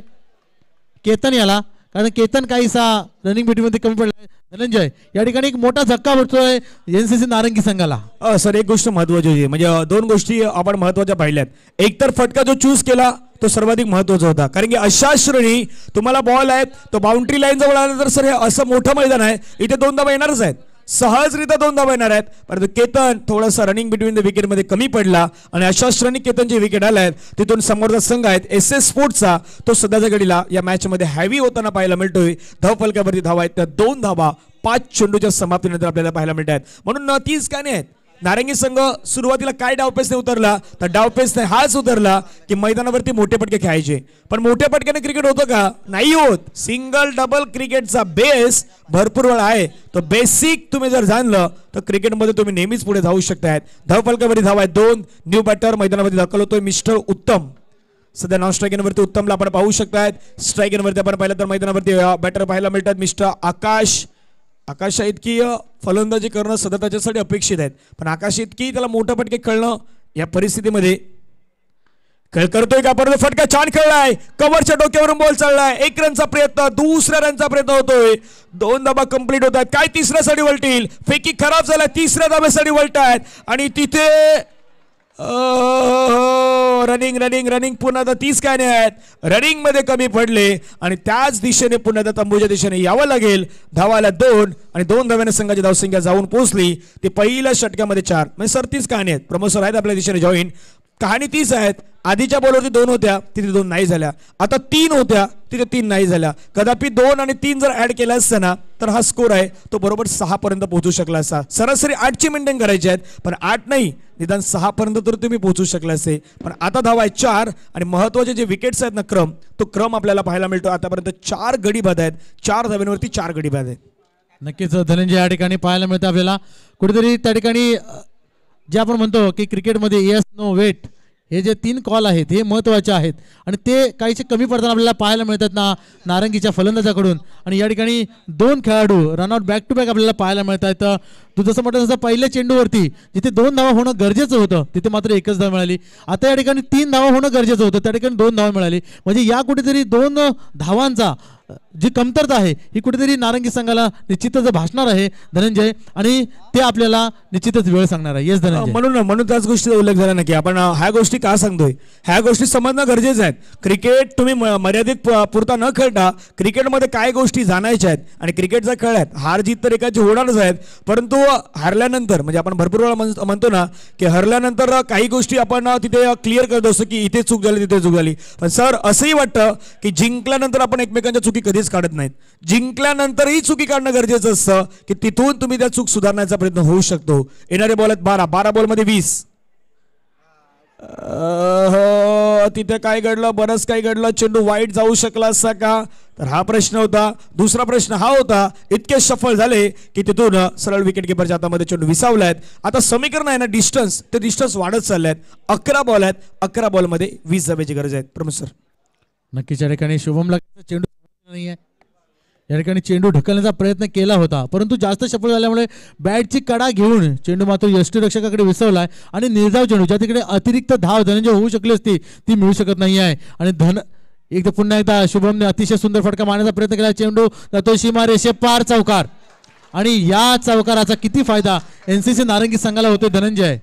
S1: केतन याला. कारण केतन काहीसा रनिंग बिटमध्ये कमी पडला. धनंजय या ठिकाणी एक मोठा धक्का बसतोय एनसीसी नारंगी संघाला.
S4: सर एक गोष्ट महत्वाची होती म्हणजे 2 गोष्टी आपण महत्वाच्या पाहिल्यात. एक तर फटका जो चूज केला तो सर्वाधिक महत्वाचा होता कारण की अशा श्रेणी तुम्हाला बॉल आहेत तो बाउंड्री लाईन जवळ आला तर सर हे असं मोठं मैदान आहे इथे 2 धावा येणारच आहेत. सहजरित्या 2 धावा येणार आहेत. परंतु केतन थोडासा रनिंग बिटवीन द विकेट मध्ये कमी पडला आणि अशा श्रेणी केतनची विकेट आल्या आहेत. तिथून समोरचा संघ आहेत SS स्पोर्ट्सचा तो सध्याच्या घडीला या मॅच मध्ये हॅवी होताना पाहायला मिळतोय. धावफलकावरती धावा आहेत त्या 2 धावा 5 चेंडूच्या समाप्तीनंतर आपल्याला पाहायला मिळत आहेत. म्हणून 30 का नाही आहेत. नारंगी संघ सुरुवातीला काय डावपेसने उतरला तर डावपेसने हाच उतरला की मैदानावरती मोठे पटके खेळायचे. पण मोठ्या पटक्याने क्रिकेट होतं का नाही होत. सिंगल डबल क्रिकेटचा बेस भरपूर वेळा आहे. तो बेसिक तुम्ही जर जाणलं तर क्रिकेटमध्ये तुम्ही नेहमीच पुढे जाऊ शकताय. धावफलकावरती धावा आहेत 2. न्यू बॅटर मैदानावरती दाखल होतोय मिस्टर उत्तम. सध्या नॉन स्ट्रायकिंगवरती उत्तमला आपण पाहू शकतायत. स्ट्रायकिंगवरती आपण पाहिलं तर मैदानावरती बॅटर पाहायला मिळतात मिस्टर आकाश. आकाश इतकी फलंदाजी करणं सध्या त्याच्यासाठी अपेक्षित आहेत. पण आकाश इतकी त्याला मोठं फटके खेळणं या परिस्थितीमध्ये खेळ करतोय का. परंतु फटका छान खेळलाय. कव्हरच्या डोक्यावरून बॉल चाललाय. 1 रनचा प्रयत्न. दुसऱ्या रनचा प्रयत्न होतोय. 2 धाबा कंप्लीट होत आहेत. काय तिसऱ्यासाठी वळतील. फेकी खराब झाला. 3ऱ्या धाब्यासाठी वळतायत आणि तिथे रनिंग रनिंग रनिंग पुन्हा 30 काय नाही आहेत. रनिंग मध्ये कमी पडले आणि त्याच दिशेने पुन्हा तंबूच्या दिशेने यावं लागेल. धावाला 2 आणि 2 धाव्याने संघाची धावसंख्या जाऊन पोहोचली. ते पहिल्या षटकामध्ये 4 म्हणजे सर 30 कहाणी आहेत. प्रमोद सर आहेत आपल्या दिशेने जॉईन. कहाणी 30 आहेत. आधीच्या बॉलवरती 2 होत्या तिथे 2 नाही झाल्या. आता 3 होत्या तिथे 3 नाही झाल्या. कदापि 2 आणि 3 जर ऍड केला असताना तर हा स्कोर आहे तो बरोबर 6 पर्यंत पोहोचू शकला असता. सरासरी 8ची मेंटेन करायची आहेत पण 8 नाही निदान 6 पर्यंत तर तुम्ही पोहोचू शकला असते. पण आता धावा आहे 4 आणि महत्वाचे जे विकेट्स आहेत ना तो क्रम आपल्याला पाहायला मिळतो. आतापर्यंत 4 गडी बाद आहेत. 4 धाव्यांवरती 4 गडी बाद आहेत.
S1: नक्कीच धनंजय या ठिकाणी पाहायला मिळतं आपल्याला कुठेतरी त्या ठिकाणी जे आपण म्हणतो की क्रिकेटमध्ये येस नो वेट हे जे 3 कॉल आहेत हे महत्त्वाचे आहेत आणि ते काहीसे कमी पडताना आपल्याला पाहायला मिळतात नारंगीच्या फलंदाजाकडून. आणि या ठिकाणी 2 खेळाडू रनआउट बॅक टू बॅक आपल्याला पाहायला मिळत आहेत. तू जसं म्हटलं तसं पहिल्या चेंडूवरती जिथे 2 धावा होणं गरजेचं होतं तिथे मात्र 1च धाव मिळाली. आता या ठिकाणी 3 धावा होणं गरजेचं होतं त्या ठिकाणी 2 धावा मिळाली. म्हणजे या कुठेतरी 2 धावांचा जी कमतरता आहे ही कुठेतरी नारंगी संघाला निश्चितच भासणार आहे धनंजय, आणि ते आपल्याला निश्चितच वेळ सांगणार आहे. येस धनंजय.
S4: म्हणून त्याच गोष्टीचा उल्लेख झाला ना की आपण ह्या गोष्टी का सांगतोय, ह्या गोष्टी समजणं गरजेचं आहे. क्रिकेट तुम्ही मर्यादित पुरता न खेळता क्रिकेटमध्ये काय गोष्टी जाणायच्या आहेत, आणि क्रिकेटचा खेळ आहे, हार जीत तर एकाची होणारच आहेत, परंतु हारल्यानंतर म्हणजे आपण भरपूर वेळा म्हणतो ना की हरल्यानंतर काही गोष्टी आपण तिथे क्लिअर करत असतो की इथे चूक झाली तिथे चूक झाली. पण सर असंही वाटतं की जिंकल्यानंतर आपण एकमेकांच्या चुकी कधीच काढत नाहीत. जिंकल्यानंतरही चुकी काढणं गरजेचं असतं की तिथून तुम्ही त्या चूक सुधारण्याचा प्रयत्न होऊ शकतो. येणारे बॉल आहेत 12 बॉलमध्ये 20. तिथे काय घडलं, बरंच काय घडलं. चेंडू वाईट जाऊ शकला असता का, तर हा प्रश्न होता. दुसरा प्रश्न हा होता, इतके सफल झाले की तिथून सरळ विकेट किपरच्या हातामध्ये चेंडू विसावलाय. आता समीकरण आहे ना डिस्टन्स, ते डिस्टन्स वाढत चालले आहेत. 11 बॉल आहेत, 11 बॉलमध्ये 20 धाब्याची गरज आहे. प्रमोद सर.
S1: नक्कीच या ठिकाणी शुभमला चेंडू नाही आहे, या ठिकाणी चेंडू ढकलण्याचा प्रयत्न केला होता, परंतु जास्त सफल झाल्यामुळे बॅटची कडा घेऊन चेंडू मात्र यष्टीरक्षकाकडे विसवलाय आणि निर्धाव चेंडू ज्या तिकडे अतिरिक्त धाव धनंजय होऊ शकली असती ती मिळू शकत नाही आहे. आणि पुन्हा एकदा शुभमने अतिशय सुंदर फटका मारण्याचा प्रयत्न केला. चेंडू जातो सीमा रेषे पार चौकार, आणि या चौकाराचा किती फायदा एनसीसी नारंगी संघाला होतोय Dhananjay.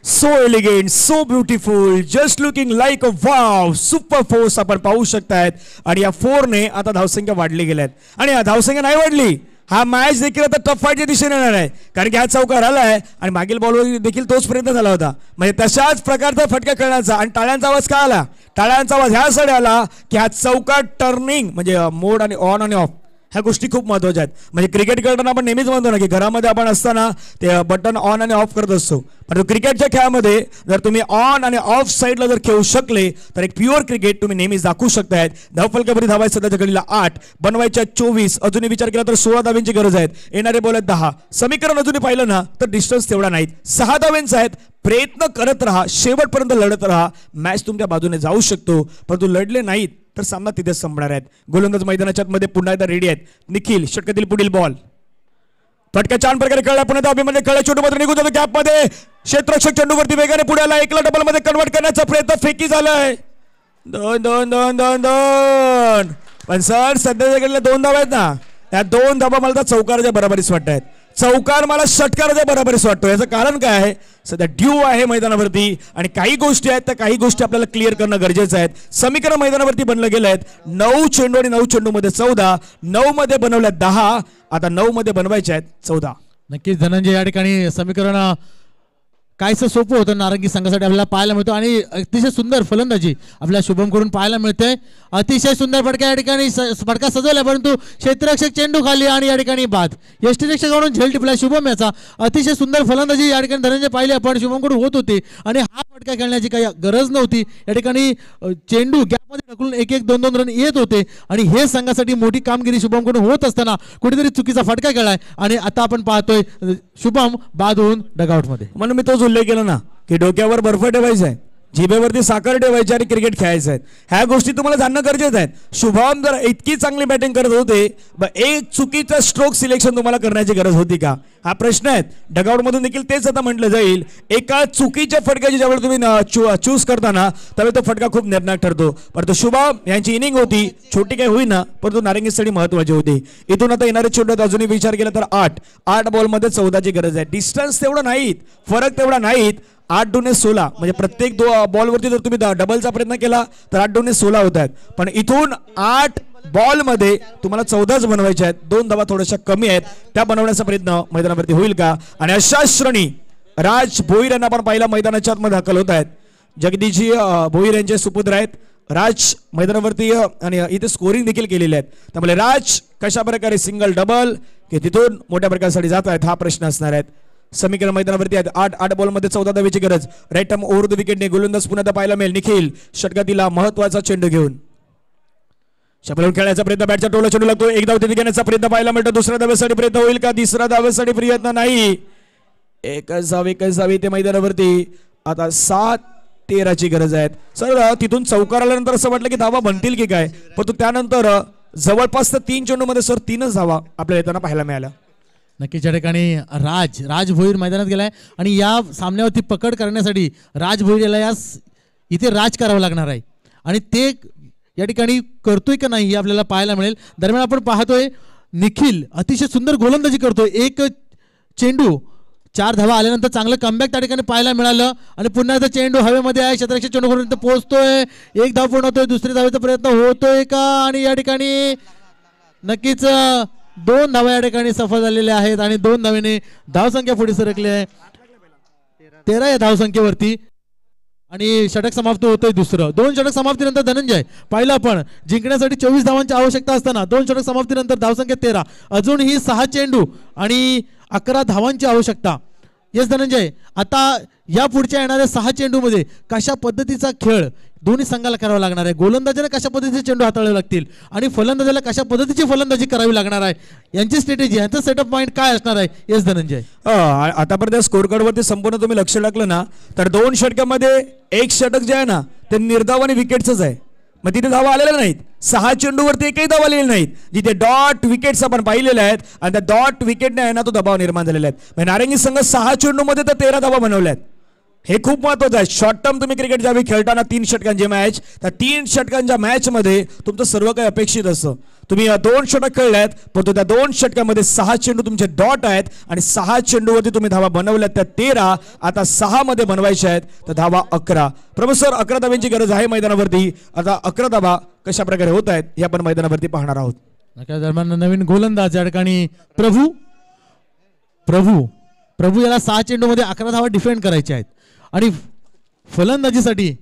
S4: So elegant, so beautiful, just looking like a wow, super force आपण पाहू शकतायत. आणि या 4ने आता धावसंख्या वाढली गेल्यात, आणि या धावसंख्या नाही वाढली, हा मॅच देखील आता टफ फाईटच्या दिशेने येणार आहे, कारण की हा चौकार आलाय आणि मागील बॉलवर देखील तोच प्रयत्न झाला होता. म्हणजे तशाच प्रकारचा फटका खेळण्याचा. आणि टाळ्यांचा आवाज का आला, टाळ्यांचा आवाज ह्यासाठी आला की हा चौकार टर्निंग म्हणजे मोड आणि ऑन आणि ऑफ ह्या गोष्टी खूप महत्त्वाच्या आहेत. म्हणजे क्रिकेट खेळताना आपण नेहमीच म्हणतो ना की घरामध्ये आपण असताना ते बटन ऑन आणि ऑफ करत असतो, परंतु क्रिकेटच्या खेळामध्ये जर तुम्ही ऑन आणि ऑफ साईडला जर खेळू शकले तर एक प्युअर क्रिकेट तुम्ही नेहमीच दाखवू शकतायत. धावफलकावरती धावा सध्याच्या घडीला 8, बनवायच्या 24, अजूनही विचार केला तर 16 धाव्यांची गरज आहे. येणारे बॉल आहेत 10. समीकरण अजूनही पाहिलं ना तर डिस्टन्स तेवढा नाहीत, 6 धाव्यांचा आहेत. प्रयत्न करत राहा, शेवटपर्यंत लढत राहा, मॅच तुमच्या बाजूने जाऊ शकतो. परंतु लढले नाहीत तर सामना तिथेच संपणार आहेत. गोलंदाज मैदानाच्या मध्ये पुन्हा एकदा रेडी आहेत. निखिल षटकातील पुढील बॉल, फटका छान प्रकारे खेळला, पुन्हा अभिमन्यू खेळला, चेंडू मध्ये निघून जातो गॅप मध्ये. क्षेत्ररक्षक चेंडूवरती वेगाने पुढे आला, एकला डबल मध्ये कन्वर्ट करण्याचा प्रयत्न, फेकी झालाय. 2 पण सर सध्याच्या घडीला 2 धावा आहेत ना, त्या 2 धावा मला चौकाराच्या बरोबरीच वाटत आहेत. चौकार मला षटकाराच्या बरोबरीच वाटतो. याचं कारण काय आहे, सध्या ड्यू आहे मैदानावरती आणि काही गोष्टी आहेत त्या काही गोष्टी आपल्याला क्लिअर करणं गरजेचं आहे. समीकरण मैदानावरती बनलं गेलं आहेत. 9 चेंडू आणि 9 चेंडू मध्ये 14, 9 मध्ये बनवल्या 10, आता 9 मध्ये बनवायचे आहेत 14.
S1: नक्कीच धनंजय या ठिकाणी समीकरण कायचं सोपं होतं नारंगी संघासाठी आपल्याला पाहायला मिळतो, आणि अतिशय सुंदर फलंदाजी आपल्या शुभम कडून पाहायला मिळते. अतिशय सुंदर फटका या ठिकाणी फटका सजवला, परंतु क्षेत्ररक्षक चेंडू खाली आणि या ठिकाणी बाद. यष्टीरक्षकाकडून झेल टिपला शुभम याचा. अतिशय सुंदर फलंदाजी या ठिकाणी धनंजय पाहिली आपण शुभम कडून होत होती, आणि हा फटका खेळण्याची काही गरज नव्हती. या ठिकाणी चेंडू गॅपमध्ये ढकलून 1-1, 2-2 रन येत होते, आणि हे संघासाठी मोठी कामगिरी शुभम कडून होत असताना कुठेतरी चुकीचा फटका खेळलाय, आणि आता आपण पाहतोय शुभम बाद होऊन डगआउटमध्ये.
S4: म्हणून मी तोच उल्लेख केला ना की डोक्यावर बर्फ ठेवायचा आहे, जिभेवरती साखर ठेवायची आणि क्रिकेट खेळायचं आहे. ह्या गोष्टी तुम्हाला जाणणं गरजेचं आहे. शुभम जर इतकी चांगली बॅटिंग करत होते, एक चुकीचं स्ट्रोक सिलेक्शन तुम्हाला करण्याची गरज होती का, हा प्रश्न आहे. डगआउट मधून देखील तेच आता म्हटलं जाईल. एका चुकीच्या फटक्याची ज्यावेळी तुम्ही चूज करताना त्यावेळी तो फटका खूप निर्णायक ठरतो. परंतु शुभम यांची इनिंग होती, छोटी काही होईना परंतु नारंगीसाठी महत्वाची होती. इथून आता येणारे चेंडू अजूनही विचार केला तर 8 बॉलमध्ये 14ची गरज आहे. डिस्टन्स तेवढं नाहीत, फरक तेवढा नाहीत. 8-2 16 म्हणजे प्रत्येक बॉलवरती जर तुम्ही डबलचा प्रयत्न केला तर 8-2 16 होत आहेत. पण इथून 8 बॉलमध्ये तुम्हाला 14च बनवायचे आहेत. 2 धावा थोड्याशा कमी आहेत, त्या बनवण्याचा प्रयत्न मैदानावरती होईल का. आणि अशा श्रेणी राज भोईर यांना आपण पहिला मैदानाच्या आतमध्ये दाखल होत आहेत. जगदीशजी भोईर यांचे सुपुत्र आहेत राज मैदानावरती, आणि इथे स्कोरिंग देखील केलेले आहेत. त्यामुळे राज कशा प्रकारे सिंगल डबल की तिथून मोठ्या प्रकारासाठी जात आहेत हा प्रश्न असणार आहे. समीकरण मैदानावरती आहेत. 8 बॉलमध्ये 14 धावेची गरज. राईट आर्म ओव्हर द विकेटने गोलंदाज पुन्हा पाहायला मिळेल. निखिल षटकातीला महत्वाचा चेंडू घेऊन शपलून खेळण्याचा प्रयत्न, बॅटचा टोला चेंडू लागतो. 1 धाव तिथे घेण्याचा प्रयत्न पाहायला मिळतो. दुसऱ्या धावेसाठी प्रयत्न होईल का, तिसऱ्या धावेसाठी प्रयत्न नाही. एकच धाव इथे मैदानावरती. आता 7-13ची गरज आहे. सर तिथून चौकार आल्यानंतर असं वाटलं की धावा बनतील की काय, पण त्यानंतर जवळपास 3 चेंडूमध्ये सर 3च धावा आपल्याला येताना पाहायला मिळाल्या.
S1: नक्कीच या ठिकाणी राज भोईर मैदानात गेलाय, आणि या सामन्यावरती पकड करण्यासाठी राज भोईर याला इथे राज करावं लागणार आहे, आणि ते या ठिकाणी करतोय का नाही हे आपल्याला पाहायला मिळेल. दरम्यान आपण पाहतोय निखिल अतिशय सुंदर गोलंदाजी करतोय. एक चेंडू 4 धावा आल्यानंतर चांगलं कमबॅक त्या ठिकाणी पाहायला मिळालं आणि पुन्हा एकदा चेंडू हवेमध्ये आहे. क्षेत्ररक्षक चेंडूपर्यंत पोहोचतोय. एक धाव पूर्ण होतोय. दुसरी धावेचा प्रयत्न होतोय का आणि या ठिकाणी नक्कीच 2 धावा या ठिकाणी सफल झालेल्या आहेत आणि 2 धावेने धावसंख्या पुढे सरकली आहे 13 या धावसंख्येवरती आणि षटक समाप्त होतोय दुसरं. 2 षटक समाप्तीनंतर धनंजय पाहिलं आपण जिंकण्यासाठी 24 धावांची आवश्यकता असताना 2 षटक समाप्तीनंतर धावसंख्या 13 अजूनही 6 चेंडू आणि 11 धावांची आवश्यकता. येस धनंजय आता या पुढच्या येणाऱ्या 6 चेंडूमध्ये कशा पद्धतीचा खेळ दोन्ही संघाला करावा लागणार आहे. गोलंदाजाला कशा पद्धतीचे चेंडू हाताळावे लागतील आणि फलंदाजाला कशा पद्धतीची फलंदाजी करावी लागणार आहे. यांची स्ट्रॅटेजी यांचा सेटअप पॉईंट काय असणार आहे. येस धनंजय
S4: आतापर्यंत स्कोर कार्डवरती संपूर्ण तुम्ही लक्ष टाकलं ना तर 2 षटकामध्ये 1 षटक जे आहे ना ते निर्धाव आणि विकेटच आहे. मग तिथे धावा आलेल्या नाहीत. 6 चेंडूवरती एकही धावा आलेले नाहीत. जिथे डॉट विकेट्स आपण पाहिलेले आहेत आणि त्या डॉट विकेटने आहे ना तो दबाव निर्माण झालेला आहे. नारंगी संघ 6 चेंडूमध्ये तर 13 धावा बनवल्या आहेत. हे खूप महत्त्वाचं आहे. शॉर्ट टर्म तुम्ही क्रिकेट ज्यावेळी खेळताना 3 षटकांची मॅच त्या 3 षटकांच्या मॅचमध्ये तुमचं सर्व काही अपेक्षित असतं. तुम्ही 2 षटक खेळल्यात परंतु त्या 2 षटकामध्ये 6 चेंडू तुमचे डॉट आहेत आणि 6 चेंडूवरती तुम्ही धावा बनवल्यात त्या 13 आता 6 मध्ये बनवायच्या आहेत तर धावा 11. प्रोफेसर 11 धाव्यांची गरज आहे मैदानावरती. आता 11 धावा कशा प्रकारे होत आहेत हे आपण मैदानावरती पाहणार आहोत.
S1: दरम्यान नवीन गोलंदाज या ठिकाणी प्रभू याला 6 चेंडूमध्ये 11 धावा डिफेंड करायच्या आहेत आणि फलंदाजीसाठी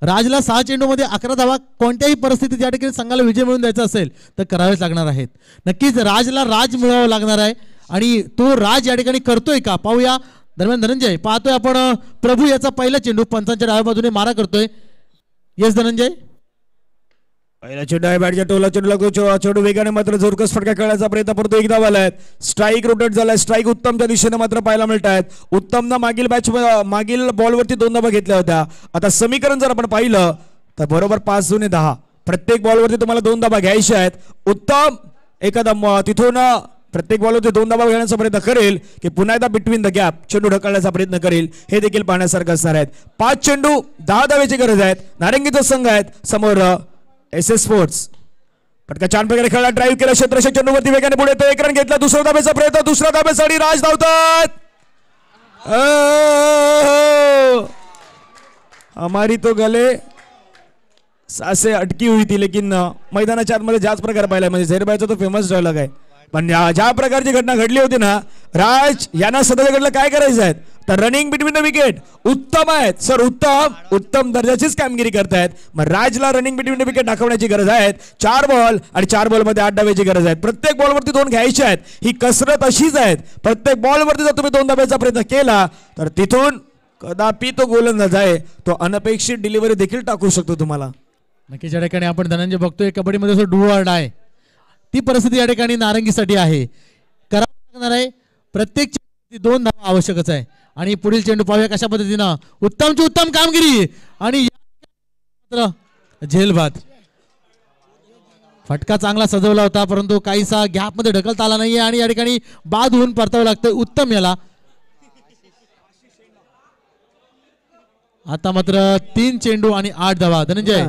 S1: राजला 6 चेंडूमध्ये 11 धावा कोणत्याही परिस्थितीत या ठिकाणी संघाला विजय मिळवून द्यायचा असेल तर करावेच लागणार आहेत. नक्कीच राजला मिळवावा लागणार आहे आणि तो राज या ठिकाणी करतोय का पाहूया. दरम्यान धनंजय पाहतोय आपण प्रभू याचा पहिला चेंडू पंचांच्या डाव्या बाजूने मारा करतोय. येस धनंजय
S4: पहिला चेंडू आहे बॅटच्या टोला चेंडू वेगाने मात्र जोरकस फटका खेळण्याचा प्रयत्न परंतु एक धाव आलाय. स्ट्राईक रोटेट झालाय. स्ट्राईक उत्तमच्या दिशेने मात्र पाहायला मिळत आहेत. उत्तमनं मागील बॉलवरती 2 धावा घेतल्या होत्या. आता समीकरण जर आपण पाहिलं तर बरोबर 5-10 प्रत्येक बॉलवरती तुम्हाला 2 धावा घ्यायच्या आहेत. उत्तम एखादा तिथून प्रत्येक बॉलवरती 2 धावा घेण्याचा प्रयत्न करेल की पुन्हा एकदा बिटवीन द गॅप चेंडू ढकलण्याचा प्रयत्न करेल हे देखील पाहण्यासारखं असणार आहेत. 5 चेंडू 10 धावेची गरज आहेत. नारंगीचा संघ आहेत समोर SS स्पोर्ट्स. पटका छान प्रकारे खेळला. ड्राईव्ह केला. क्षेत्ररक्षक चेंडूवरती वेगाने पुढे येतो. 1 रन घेतला. दुसरा धावेचा प्रयत्न. दुसऱ्या धावेसाठी राज धावतात. हमारी तो गले सासे अटकी हुई थी लेकिन मैदानाच्या आतमध्ये ज्याच प्रकारे पाहिला म्हणजे झैरबाईचा तो फेमस डायलॉग आहे. पण ज्या प्रकारची घटना घडली होती ना राज यांना सध्याकडलं काय करायचं आहे तर रनिंग बिटवीन द विकेट उत्तम आहेत सर. उत्तम दर्जाचीच कामगिरी करतायत. मग राजला रनिंग बिटवीन द विकेट दाखवण्याची गरज आहे. 4 बॉल आणि 4 बॉलमध्ये 8 धावेची गरज आहे. प्रत्येक बॉलवरती 2 घ्यायचे आहेत. ही कसरत अशीच आहे. प्रत्येक बॉलवरती जर तुम्ही 2 धाब्याचा प्रयत्न केला तर तिथून कदापि तो गोलंदाज आहे तो अनपेक्षित डिलिव्हरी देखील टाकू शकतो तुम्हाला.
S1: नक्कीच या ठिकाणी आपण धनंजय बघतोय कबड्डीमध्ये डू ऑर डाय ती परिस्थिती या ठिकाणी नारंगीसाठी आहे. करावं लागणार आहे. प्रत्येक 2 धावा आवश्यकच आहे आणि पुढील चेंडू पाहूया कशा पद्धतीनं उत्तमची उत्तम कामगिरी आणि झेलबाद. फटका चांगला सजवला होता परंतु काहीसा गॅप मध्ये ढकलता आला नाहीये आणि या ठिकाणी बाद होऊन परतावं लागतं उत्तम याला. आता मात्र 3 चेंडू आणि 8 धावा. धनंजय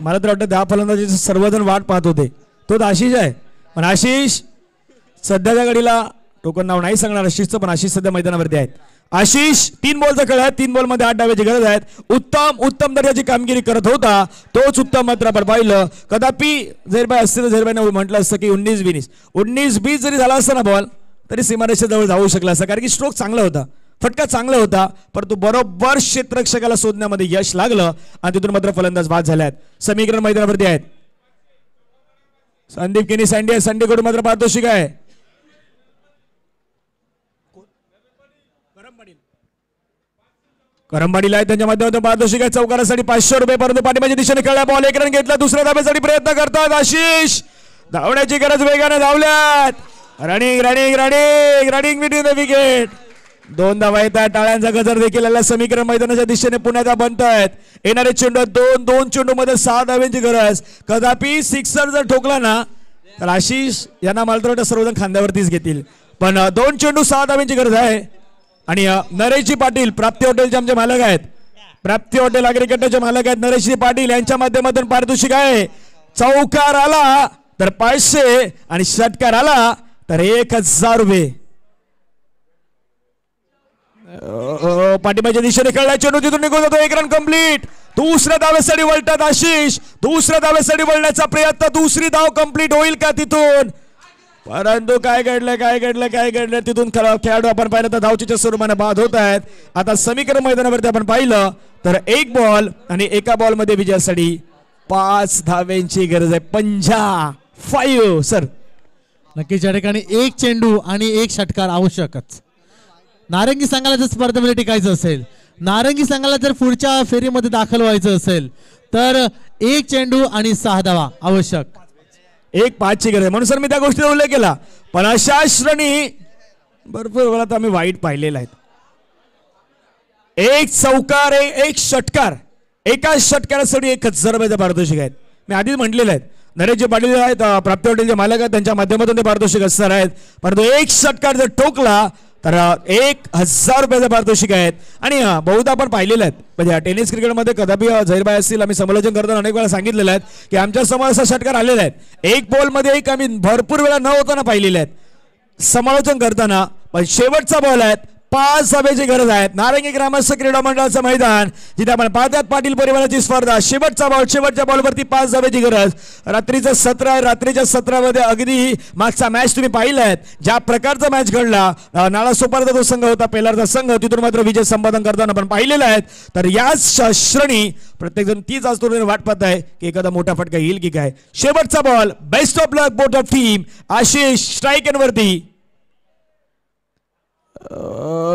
S4: मला तर वाटतं 10 फलंदाजीचे सर्वजण वाट पाहत होते तो आशिष आहे. पण आशिष सध्याच्या घडीला टोकन नाव नाही सांगणार आशिषचं पण आशिष सध्या मैदानावरती आहेत. आशिष 3 बॉलचा खेळ आहे. 3 बॉलमध्ये 8 धावेची गरज आहेत. उत्तम दर्जाची कामगिरी करत होता. तोच उत्तम मात्र आपण पाहिलं. कदापि झैरबाई असते तर झैरबाईने म्हटलं असतं की 19-20 जरी झाला असता ना बॉल तरी सीमारेषेच्या जवळ जाऊ शकला असता कारण की स्ट्रोक चांगला होता. फटका चांगला होता परंतु बरोबर क्षेत्ररक्षकाला शोधण्यामध्ये यश लागलं आणि तिथून मात्र फलंदाज बाद झाले आहेत. समीकरण मैदानावरती आहेत. संदीप किनी सँडीकडून मात्र पारितोषिक आहे. करंबाडीला आहे त्यांच्या माध्यमातून पारितोषिक आहे. चौकारासाठी 500 रुपये परंतु पाठीमागच्या दिशेने खेळला. बॉल 1 रन घेतला. दुसऱ्या धाब्यासाठी प्रयत्न करतात आशिष. धावण्याची गरज वेगाने धावल्यात. Running between the wicket. 2 धावा येतात. टाळ्यांचा गजर देखील आला. समीकरण मैदानाच्या दिशेने पुन्हा त्या बनत आहेत. येणारे चेंडू 2 चेंडू मध्ये 6 धाव्यांची गरज. कदापि सिक्सर जर ठोकला ना तर आशिष यांना मला तर वाटतं सर्वजण खांद्यावरतीच घेतील. पण 2 चेंडू 6 धाव्यांची गरज आहे. आणि नरेशजी पाटील प्राप्ती हॉटेलचे आमचे मालक आहेत प्राप्ती हॉटेल अग्रिकल्चरचे मालक आहेत नरेशजी पाटील यांच्या माध्यमातून पारितोषिक आहे. चौकार आला तर 500 आणि षटकार आला तर 1000 रुपये. पाठीमागच्या दिशेने खेळला चेंडू तिथून निघून जातो. 1 रन कंप्लीट. दुसऱ्या धावेसाठी वळतात आशिष. दुसऱ्या धावेसाठी वळण्याचा प्रयत्न. दुसरी धाव कंप्लीट होईल का तिथून? परंतु काय घडलं तिथून खेळाडू आपण पाहिलं तर धावचीच्या स्वरूपाने बाद होत आहेत. आता समीकरण मैदानावरती आपण पाहिलं तर 1 बॉल आणि एका बॉल मध्ये विजयासाठी 5 धाव्यांची गरज आहे. 5 सर.
S1: नक्कीच या ठिकाणी 1 चेंडू आणि 1 षटकार आवश्यकच. नारंगी संघाला जर स्पर्धेमध्ये टिकायचं असेल, नारंगी संघाला जर पुढच्या फेरीमध्ये दाखल व्हायचं असेल तर 1 चेंडू आणि 6 धावा आवश्यक.
S4: 1-5 ची गरज आहे. म्हणून सर मी त्या गोष्टीचा उल्लेख केला. पण अशा श्रेणी भरपूर वेळा आम्ही वाईट पाहिलेला आहे. 1 चौकार 1 षटकार. एका षटकारासाठी 1000 रुपयाचे पारितोषिक आहेत. मी आधीच म्हटलेलं आहे नरेशजी पाटील आहेत प्राप्ती हॉटेलचे मालक आहेत त्यांच्या माध्यमातून ते पारितोषिक असणार आहेत. परंतु 1 षटकार जर ठोकला तर 1000 रुपयाचे पारितोषिक आहेत. आणि बहुधा आपण पाहिलेलं आहेत म्हणजे टेनिस क्रिकेटमध्ये कदापि झहीरबाई असतील आम्ही समालोचन करताना अनेक वेळा सांगितलेलं आहे की आमच्या समोर असा षटकार आलेला आहेत. 1 बॉलमध्ये 1 आम्ही भरपूर वेळा न होताना पाहिलेले आहेत समालोचन करताना. पण शेवटचा बॉल आहे 5 धावेची गरज आहे. नारंगी ग्रामस्थ क्रीडा मंडळाचं मैदान जिथे आपण पाहतात पाटील परिवाराची स्पर्धा. शेवटचा बॉल. शेवटच्या बॉलवरती 5 धावेची गरज. रात्रीचं सत्र आहे. रात्रीच्या सत्रामध्ये अगदी मागचा मॅच तुम्ही पाहिलाय ज्या प्रकारचा मॅच घडला. नाळा सोपारचा जो संघ होता पेलारचा संघ तिथून मात्र विजय संपादन करताना आपण पाहिलेला आहे. तर याच श्रेणी प्रत्येक जण तीच आतुरतेने वाट पाहत आहे की एखादा मोठा फटका येईल की काय. शेवटचा ball. Best of luck both of team. Ashish strike वरती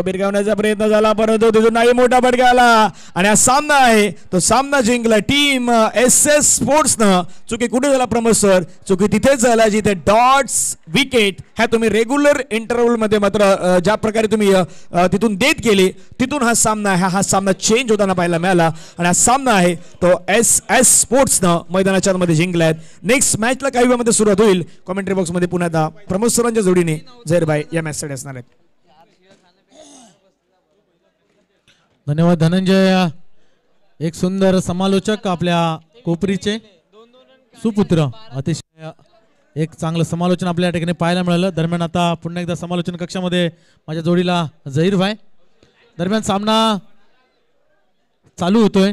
S4: बिरगावण्याचा प्रयत्न झाला परंतु तिथून नाही मोठा फटका आला आणि हा सामना आहे तो सामना जिंकला टीम SS स्पोर्ट्सनं. चुकी कुठे झाला प्रमोद सर? चुकी तिथेच झाला जिथे डॉट्स विकेट ह्या तुम्ही रेग्युलर इंटरव्हल मध्ये मात्र ज्या प्रकारे तुम्ही तिथून देत गेले तिथून हा सामना चेंज होताना पाहायला मिळाला आणि हा सामना आहे तो SS स्पोर्ट्सनं मैदानाच्या मध्ये जिंकलाय. नेक्स्ट मॅचला काही वेळामध्ये सुरुवात होईल. कॉमेंट्री बॉक्स मध्ये पुन्हा एकदा प्रमोद सरांच्या जोडीने झहीरबाई या मॅच साठी असणार आहेत.
S1: धन्यवाद धनंजय. एक सुंदर समालोचक आपल्या कोपरीचे सुपुत्र. अतिशय एक चांगलं समालोचन आपल्या या ठिकाणी पाहायला मिळालं. दरम्यान आता पुन्हा एकदा समालोचन कक्षामध्ये माझ्या जोडीला झहीरबाई. दरम्यान सामना चालू होतोय.